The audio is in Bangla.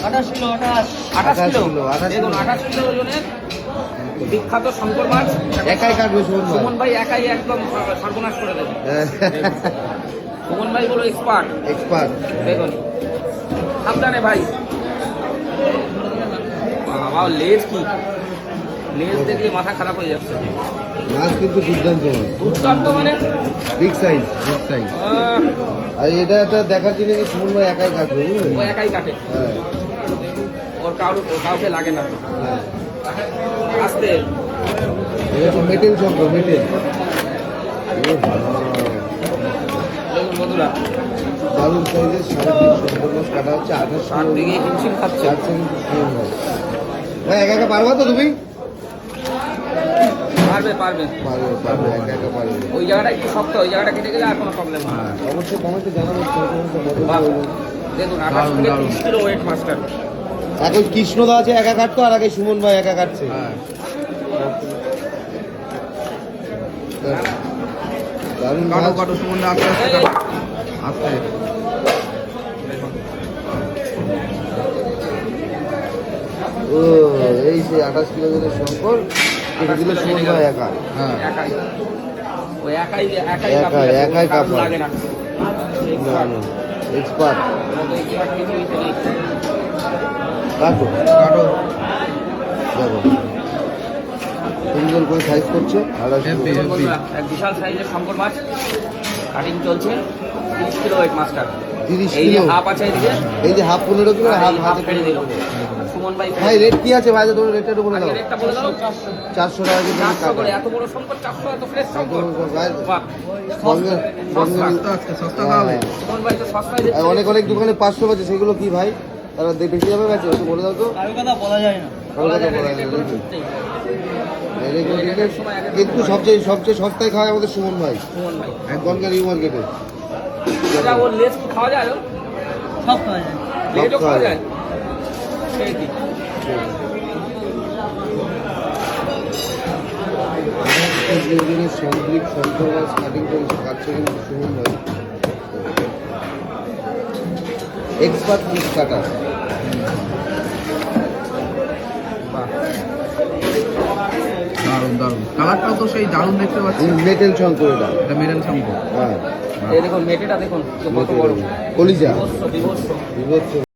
28 কিলো। দেখুন 28 কিলো ওজনের বিখ্যাত শঙ্কর মাছ একাই কাটবে সুমন ভাই একাই একদম সর্বনাশ করে দেবে। সুমন ভাই বলো এক্সপার্ট। দেখুন সাবধানে ভাই। বাবা লেজ কি, লেজ দেখলে মাথা খারাপ হয়ে যাচ্ছে। মাছ কিন্তু দুর্দান্ত মানে বিগ সাইজ। আর এটা দেখার জন্য কি সুমন ভাই একাই কাটবে? ও একাই কাটে, ওর কাউকে লাগে না। আস্তে এটা তো মেটেল শঙ্কর, মেটেল। বন্ধুরা দারুণ সাইজের 3.5 শঙ্কর মাছ কাটা হচ্ছে। 28 দিকে হিমশিম খাচ্ছে। ভাই একা একা পারবা তো তুমি? পারবে একা পারবে। ওই জায়গাটা একটু শক্ত, ওই জায়গাটা কেটে গেলে আর কোনো প্রবলেম হয় না। অবশ্যই কমেন্টে জানাবেন। দেখুন 28 থেকে 30 কিলো ওয়েট মাছটা। এখন কৃষ্ণদা আছে একা কাটতো, আর আগে সুমন ভাই একা কাটছে। দারুণ কাটো সুমন দা, আস্তে। ও এই সেই 28 কিলো ওজনের শঙ্কর, এটা দিল সুমন ভাই একা। একাই কাপ লাগে না। এক্সপার্ট। কাটো দেখো সুন্দর করে সাইজ করছে। এক বিশাল সাইজের শঙ্কর মাছ কাটিং চলছে। 30 কিলো ওয়েট মাছটা। 30 এই যে কিলো। হাফ আছে এদিকে, এই যে হাফ 15 কিলো, হাফ ফেলে দিল সুমন ভাই। ভাই রেট কি আছে ভাই? তোমার রেটটা একটু বলে দাও। রেটটা বলে দাও। 400 টাকা কেজি 400 করে। এত বড় শঙ্কর 400, এত ফ্রেশ শঙ্কর। বাহ, সস্তা তাহলে। সুমন ভাই তো সস্তায় দিচ্ছে। অনেক দোকানে 500 আছে, সেগুলো কি ভাই? তারা বেশি যাবে গেছে, একটু বলে দাও তো। কথা বলা যায় না। কিন্তু সবচেয়ে সস্তায় খাওয়ায় আমাদের সুমন ভাই, একদমকার নিউ মার্কেটে। এটা ওর লেজ কি খাওয়া যায়? সব খাওয়া যায়, লেজও খাওয়া যায়। সেই কি সামগ্রিক শঙ্কর মাছ কাটিং কাটছে কিন্তু সুমন ভাই, এক্সপার্ট পিস কাটার। দারুণ কালারটাও তো সেই দারুণ দেখতে পাচ্ছি। মেটেল শঙ্কর, এটা মেটেল শঙ্কর। হ্যাঁ এই দেখুন মেটেটা দেখুন কত বড়, কলিজা বিভৎস।